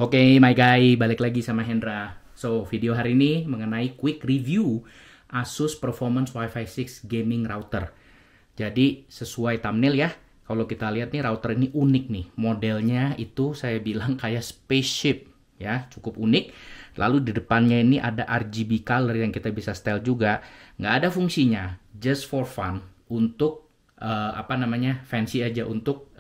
Oke, my guy, balik lagi sama Hendra. So, video hari ini mengenai quick review Asus Performance Wi-Fi 6 Gaming Router. Jadi, sesuai thumbnail ya, kalau kita lihat nih router ini unik nih. Modelnya itu saya bilang kayak spaceship ya, cukup unik. Lalu di depannya ini ada RGB color yang kita bisa setel juga. Nggak ada fungsinya, just for fun, untuk fancy aja, untuk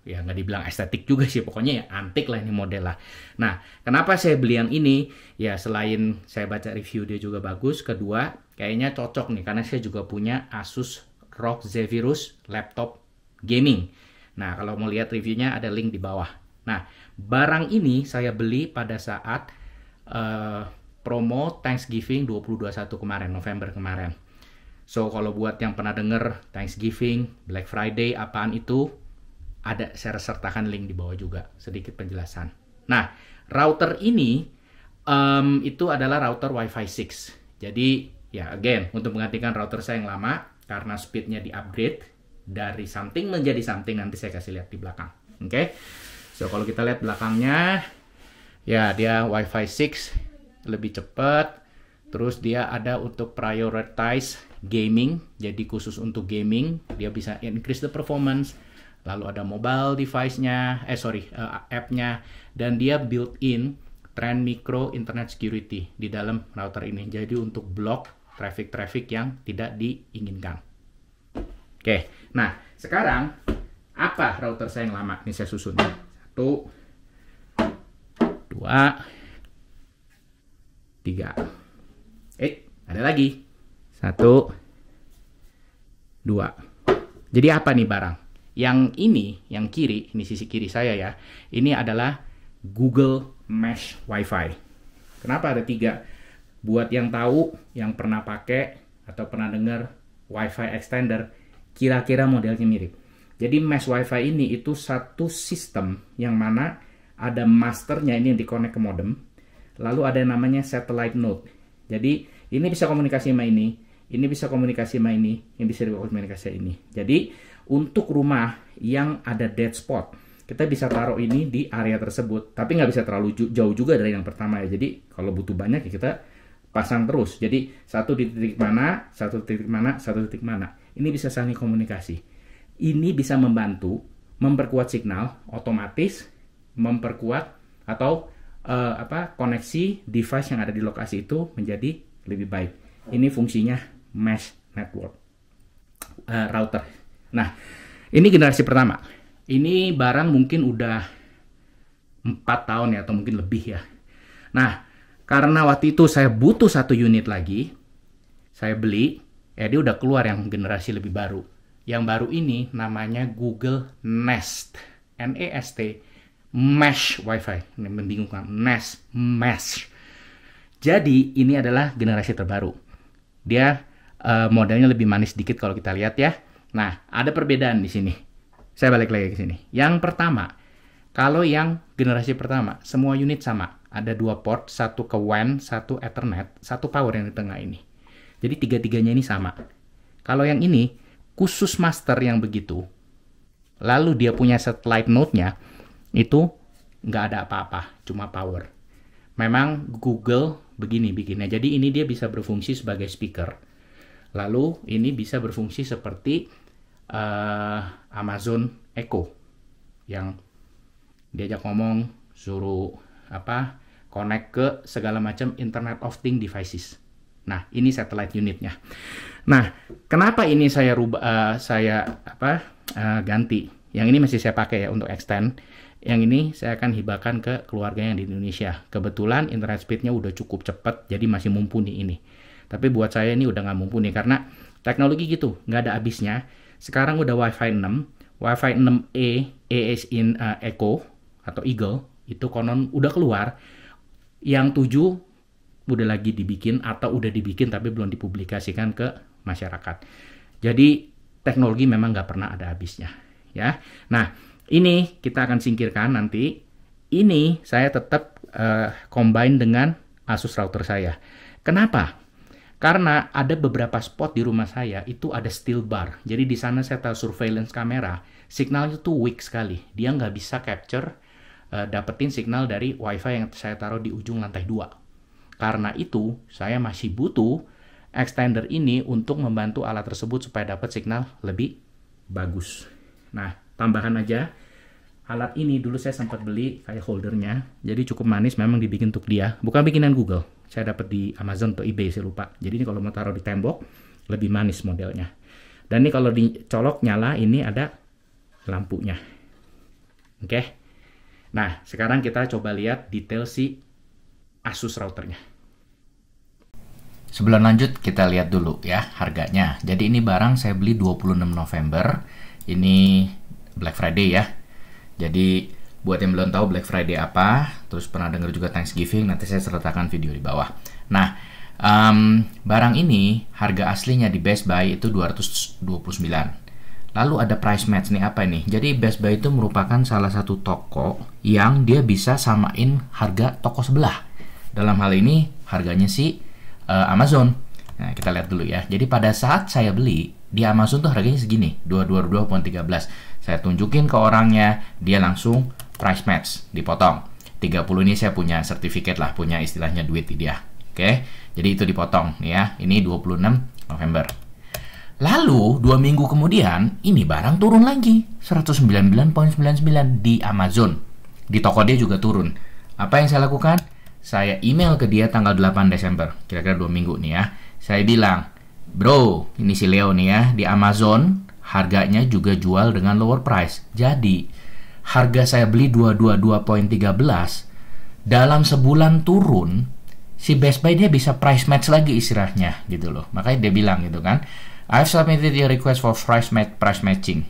ya nggak dibilang estetik juga sih, pokoknya ya antik lah ini model lah. Nah, kenapa saya beli yang ini? Ya selain saya baca review dia juga bagus, kedua kayaknya cocok nih karena saya juga punya Asus ROG Zephyrus laptop gaming. Nah, kalau mau lihat reviewnya ada link di bawah. Nah, barang ini saya beli pada saat promo Thanksgiving 2021 kemarin, November kemarin. So, kalau buat yang pernah denger Thanksgiving, Black Friday, apaan itu, ada saya sertakan link di bawah juga, sedikit penjelasan. Nah, router ini itu adalah router Wi-Fi 6. Jadi, ya again, untuk menggantikan router saya yang lama, karena speednya di-upgrade dari something menjadi something, nanti saya kasih lihat di belakang. Oke? So, kalau kita lihat belakangnya, ya dia Wi-Fi 6 lebih cepat. Terus dia ada untuk prioritize gaming, jadi khusus untuk gaming, dia bisa increase the performance. Lalu ada mobile device-nya, app-nya, dan dia built-in Trend Micro Internet Security di dalam router ini. Jadi untuk block traffic-traffic yang tidak diinginkan. Oke, nah sekarang apa router saya yang lama? Ini saya susun. 1, 2, 3. Ada lagi. 1, 2. Jadi apa nih barang? Yang ini, yang kiri, ini sisi kiri saya ya, ini adalah Google Mesh Wi-Fi. Kenapa ada 3? Buat yang tahu, yang pernah pakai atau pernah dengar Wi-Fi extender, kira-kira modelnya mirip. Jadi Mesh Wi-Fi ini itu satu sistem yang mana ada masternya ini yang dikonek ke modem, lalu ada yang namanya satellite node. Jadi ini bisa komunikasi sama ini bisa komunikasi sama ini bisa komunikasi sama ini. Jadi untuk rumah yang ada dead spot, kita bisa taruh ini di area tersebut, tapi nggak bisa terlalu jauh juga dari yang pertama ya. Jadi kalau butuh banyak ya kita pasang terus. Jadi satu di titik mana, satu titik mana, satu titik mana. Ini bisa saling komunikasi. Ini bisa membantu memperkuat signal, otomatis memperkuat atau koneksi device yang ada di lokasi itu menjadi lebih baik. Ini fungsinya mesh network router. Nah, ini generasi pertama. Ini barang mungkin udah 4 tahun ya, atau mungkin lebih ya. Nah, karena waktu itu saya butuh 1 unit lagi, saya beli, ya dia udah keluar yang generasi lebih baru. Yang baru ini namanya Google Nest, N-E-S-T, Mesh Wi-Fi. Ini membingungkan, Nest, Mesh. Jadi, ini adalah generasi terbaru. Dia modelnya lebih manis dikit kalau kita lihat ya. Nah, ada perbedaan di sini. Saya balik lagi ke sini. Yang pertama, kalau yang generasi pertama, semua unit sama. Ada 2 port, satu ke WAN, satu Ethernet, satu power yang di tengah ini. Jadi 3-3-nya ini sama. Kalau yang ini, khusus master yang begitu, lalu dia punya satellite node-nya, itu nggak ada apa-apa, cuma power. Memang Google begini bikinnya. Jadi ini dia bisa berfungsi sebagai speaker. Lalu ini bisa berfungsi seperti Amazon Echo yang diajak ngomong, suruh connect ke segala macam Internet of Things devices. Nah, ini satellite unitnya. Nah, kenapa ini saya ganti? Yang ini masih saya pakai ya untuk extend. Yang ini saya akan hibahkan ke keluarga yang di Indonesia. Kebetulan internet speednya udah cukup cepat, jadi masih mumpuni ini. Tapi buat saya ini udah nggak mumpuni karena teknologi gitu, nggak ada habisnya. Sekarang udah Wi-Fi 6, Wi-Fi 6E, Echo atau Eagle, itu konon udah keluar. Yang 7 udah lagi dibikin atau udah dibikin tapi belum dipublikasikan ke masyarakat. Jadi teknologi memang nggak pernah ada habisnya. Ya, nah ini kita akan singkirkan nanti. Ini saya tetap combine dengan Asus router saya. Kenapa? Karena ada beberapa spot di rumah saya itu ada still bar. Jadi di sana saya taruh surveillance kamera, signalnya tuh weak sekali. Dia nggak bisa capture dapetin signal dari WiFi yang saya taruh di ujung lantai 2. Karena itu, saya masih butuh extender ini untuk membantu alat tersebut supaya dapat signal lebih bagus. Nah, tambahan aja, alat ini dulu saya sempat beli kayak holdernya, jadi cukup manis, memang dibikin untuk dia. Bukan bikinan Google, saya dapat di Amazon atau eBay, saya lupa. Jadi ini kalau mau taruh di tembok, lebih manis modelnya. Dan ini kalau dicolok nyala, ini ada lampunya. Oke. Nah, sekarang kita coba lihat detail si Asus routernya. Sebelum lanjut, kita lihat dulu ya harganya. Jadi ini barang saya beli 26 November. Ini Black Friday ya. Jadi buat yang belum tahu Black Friday apa, terus pernah dengar juga Thanksgiving, nanti saya sertakan video di bawah. Nah, barang ini harga aslinya di Best Buy itu 229. Lalu ada price match nih, apa ini? Jadi Best Buy itu merupakan salah satu toko yang dia bisa samain harga toko sebelah. Dalam hal ini harganya si Amazon. Nah, kita lihat dulu ya. Jadi pada saat saya beli di Amazon tuh harganya segini, 222.13. Saya tunjukin ke orangnya, dia langsung price match, dipotong. 30 ini saya punya sertifikat lah, punya istilahnya duit dia. Oke, jadi itu dipotong nih ya. Ini 26 November. Lalu 2 minggu kemudian ini barang turun lagi 199.99 di Amazon. Di toko dia juga turun. Apa yang saya lakukan? Saya email ke dia tanggal 8 Desember, kira-kira 2 minggu nih ya. Saya bilang, bro, ini si Leo nih ya, di Amazon harganya juga jual dengan lower price. Jadi harga saya beli 222.13, dalam sebulan turun, si Best Buy dia bisa price match lagi istilahnya gitu loh. Makanya dia bilang gitu kan, I've submitted a request for price matching.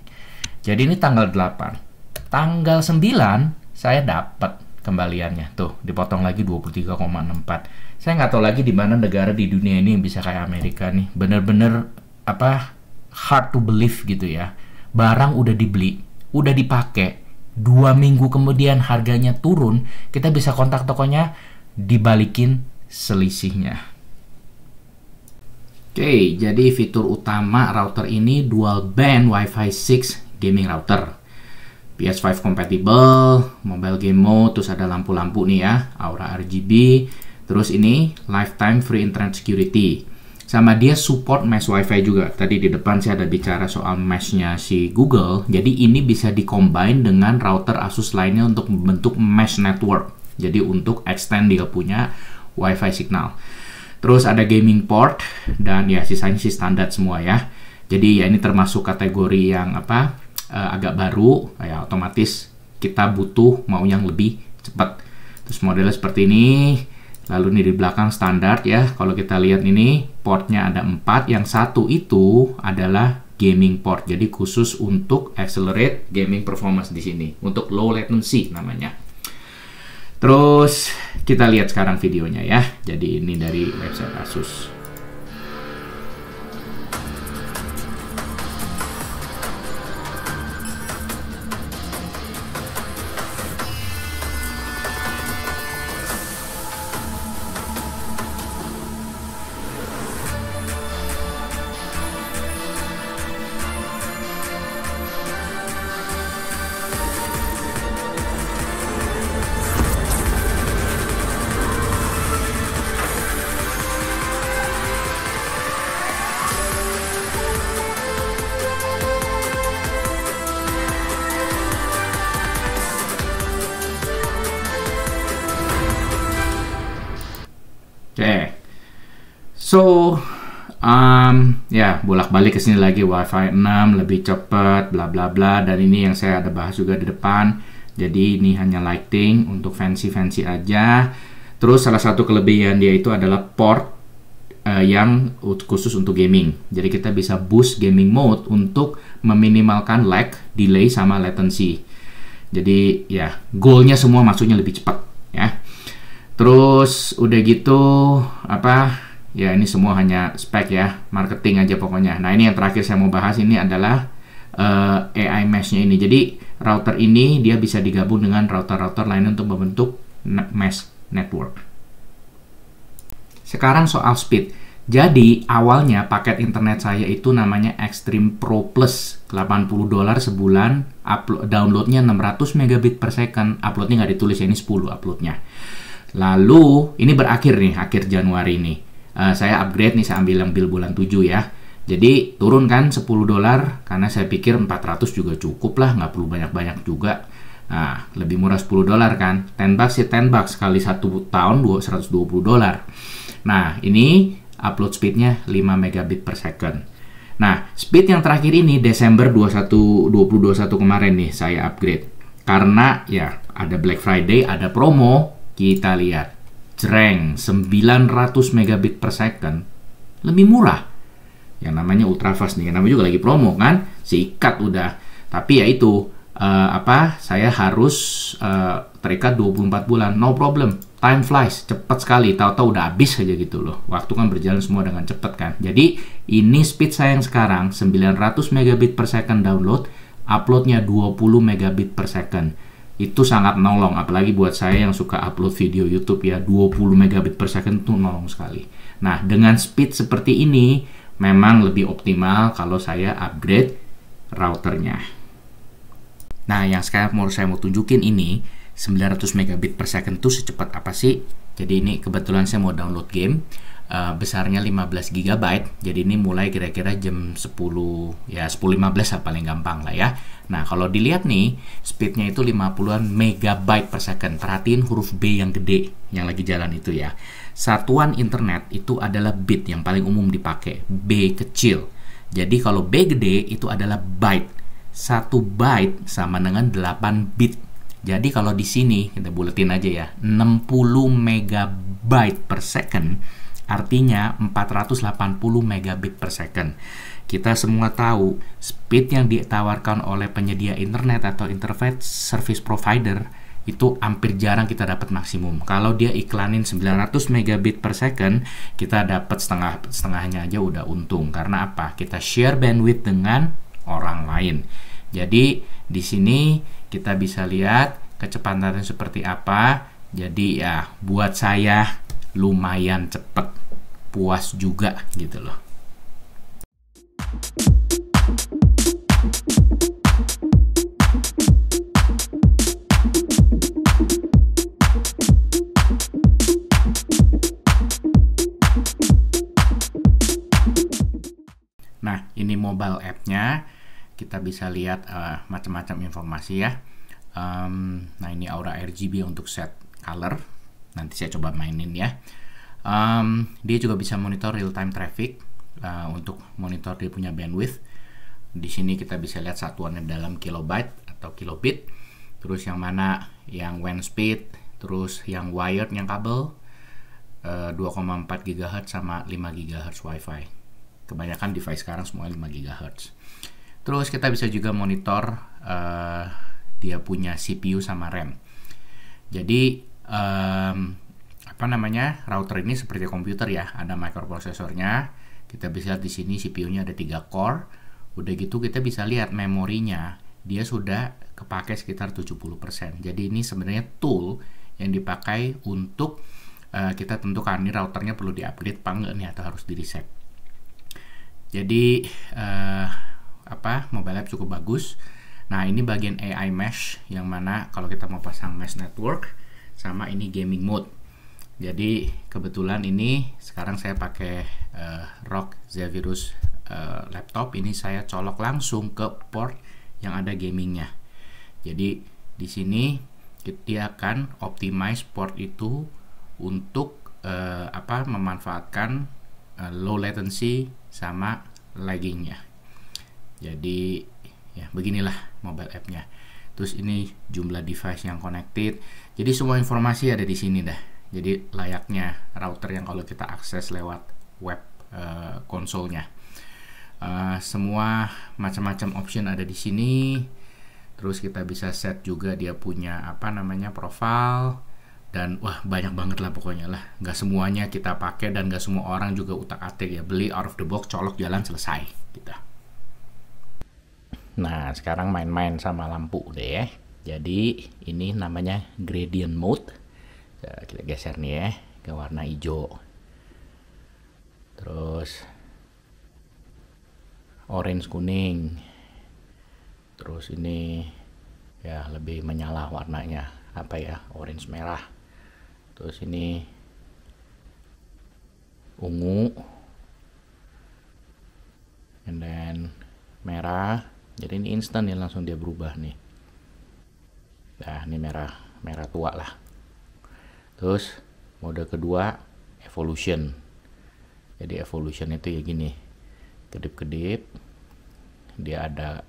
Jadi ini tanggal 8. Tanggal 9 saya dapat kembaliannya. Tuh, dipotong lagi 23,64. Saya nggak tahu lagi di mana negara di dunia ini yang bisa kayak Amerika nih. Bener-bener hard to believe gitu ya. Barang udah dibeli, udah dipakai, 2 minggu kemudian harganya turun, kita bisa kontak tokonya, dibalikin selisihnya. Oke, jadi fitur utama router ini dual band Wi-Fi 6 gaming router. PS5 compatible, mobile game mode, terus ada lampu-lampu nih ya, Aura RGB, terus ini lifetime free internet security. Sama dia support mesh Wi-Fi juga. Tadi di depan saya ada bicara soal mesh-nya si Google. Jadi ini bisa di-combine dengan router Asus lainnya untuk membentuk mesh network. Jadi untuk extend dia punya Wi-Fi signal. Terus ada gaming port dan ya sisanya sih standar semua ya. Jadi ya ini termasuk kategori yang agak baru, ya otomatis kita butuh mau yang lebih cepat. Terus modelnya seperti ini. Lalu ini di belakang standar ya. Kalau kita lihat ini portnya ada 4, yang satu itu adalah gaming port. Jadi khusus untuk accelerate gaming performance di sini, untuk low latency namanya. Terus kita lihat sekarang videonya ya. Jadi ini dari website Asus. Oke, so ya bolak-balik ke sini lagi, Wi-Fi 6 lebih cepat, bla bla bla, dan ini yang saya ada bahas juga di depan. Jadi ini hanya lighting untuk fancy aja. Terus salah satu kelebihan dia itu adalah port yang khusus untuk gaming. Jadi kita bisa boost gaming mode untuk meminimalkan lag, delay sama latency. Jadi ya goalnya semua masuknya lebih cepat ya. Terus udah gitu ya ini semua hanya spek ya, marketing aja pokoknya. Nah ini yang terakhir saya mau bahas ini adalah AI mesh-nya ini. Jadi router ini dia bisa digabung dengan router-router lain untuk membentuk mesh network. Sekarang soal speed. Jadi awalnya paket internet saya itu namanya Extreme Pro Plus. $80 sebulan, downloadnya 600 megabit per second, uploadnya nggak ditulis ya, ini 10 uploadnya. Lalu ini berakhir nih, akhir Januari nih. Saya upgrade nih, saya ambil yang bill bulan 7 ya. Jadi turun kan $10, karena saya pikir 400 juga cukup lah, nggak perlu banyak-banyak juga. Nah, lebih murah $10 kan. $10 ya $10 kali 1 tahun $120. Nah, ini upload speednya 5 megabit per second. Nah, speed yang terakhir ini Desember 2021 kemarin nih saya upgrade. Karena ya ada Black Friday, ada promo, kita lihat. Jreng, 900 megabit per second. Lebih murah. Yang namanya ultrafast nih, namanya juga lagi promo kan. Sikat udah. Tapi ya itu, saya harus terikat 24 bulan. No problem. Time flies, cepat sekali, tahu-tahu udah habis aja gitu loh. Waktu kan berjalan semua dengan cepat kan. Jadi ini speed saya yang sekarang 900 megabit per second download, uploadnya 20 megabit per second. Itu sangat nolong, apalagi buat saya yang suka upload video YouTube ya, 20 megabit per second itu nolong sekali. Nah, dengan speed seperti ini memang lebih optimal kalau saya upgrade routernya. Nah, yang sekarang saya mau tunjukin ini 900 megabit per second itu secepat apa sih? Jadi ini kebetulan saya mau download game, besarnya 15 GB. Jadi ini mulai kira-kira jam 10, ya 10.15 lah paling gampang lah ya. Nah, kalau dilihat nih, speednya itu 50-an megabyte per second. Perhatiin huruf B yang gede yang lagi jalan itu ya. Satuan internet itu adalah bit yang paling umum dipakai, B kecil. Jadi kalau B gede itu adalah byte. 1 byte sama dengan 8 bit. Jadi kalau di sini kita buletin aja ya, 60 megabyte per second artinya 480 megabit per second. Kita semua tahu speed yang ditawarkan oleh penyedia internet atau internet service provider itu hampir jarang kita dapat maksimum. Kalau dia iklanin 900 megabit per second, kita dapat setengahnya aja udah untung. Karena apa? Kita share bandwidth dengan orang lain. Jadi di sini kita bisa lihat kecepatannya seperti apa. Jadi ya buat saya lumayan cepat, puas juga gitu loh. Nah, ini mobile app-nya. Kita bisa lihat macam-macam informasi ya. Nah, ini Aura RGB untuk set color. Nanti saya coba mainin ya. Dia juga bisa monitor real time traffic untuk monitor dia punya bandwidth. Di sini kita bisa lihat satuannya dalam kilobyte atau kilobit. Terus yang mana yang WAN speed, terus yang wired yang kabel 2,4 GHz sama 5 GHz WiFi. Kebanyakan device sekarang semua 5 GHz. Terus kita bisa juga monitor dia punya CPU sama RAM. Jadi router ini seperti komputer ya, ada microprosesornya. Kita bisa lihat di sini CPU-nya ada 3 core. Udah gitu kita bisa lihat memorinya, dia sudah kepake sekitar 70%. Jadi ini sebenarnya tool yang dipakai untuk kita tentukan ini routernya perlu di-upgrade apa enggak nih atau harus di-reset. Jadi mobile app cukup bagus. Nah, ini bagian AI mesh yang mana kalau kita mau pasang mesh network sama ini gaming mode. Jadi kebetulan ini sekarang saya pakai ROG Zephyrus laptop. Ini saya colok langsung ke port yang ada gamingnya. Jadi di sini dia akan optimize port itu untuk memanfaatkan low latency sama laggingnya. Jadi ya beginilah mobile app-nya. Terus ini jumlah device yang connected. Jadi semua informasi ada di sini dah. Jadi layaknya router yang kalau kita akses lewat web konsolnya. Semua macam-macam option ada di sini. Terus kita bisa set juga dia punya profile. Dan wah banyak banget lah pokoknya lah. Nggak semuanya kita pakai dan nggak semua orang juga utak-atik ya. Beli out of the box, colok jalan selesai gitu. Nah, sekarang main-main sama lampu deh ya. Jadi ini namanya gradient mode. Kita geser nih ya ke warna hijau. Terus orange kuning. Terus ini ya lebih menyala warnanya, apa ya, orange merah. Terus ini ungu, and then merah. Jadi ini instan ya, langsung dia berubah nih. Nah ini merah tua lah. Terus mode kedua evolution. Jadi evolution itu ya gini, kedip-kedip, dia ada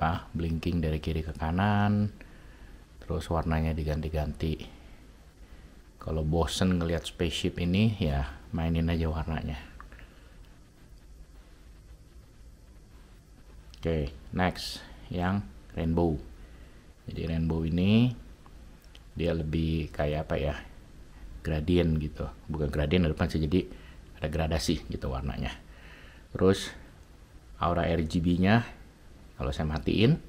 apa, blinking dari kiri ke kanan, terus warnanya diganti-ganti. Kalau bosen ngelihat spaceship ini ya mainin aja warnanya. Oke, next yang rainbow. Jadi rainbow ini dia lebih kayak apa ya, gradient gitu, bukan gradient depan sih, jadi ada gradasi gitu warnanya. Terus aura RGB nya kalau saya matiin,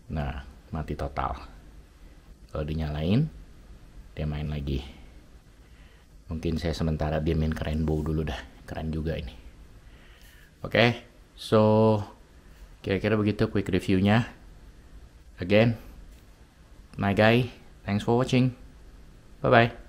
nah mati total. Kalau dinyalain dia main lagi. Mungkin saya sementara diamin ke rainbow dulu dah, keren juga ini. Oke, so kira-kira begitu quick reviewnya. Again, my guy, thanks for watching. Bye bye.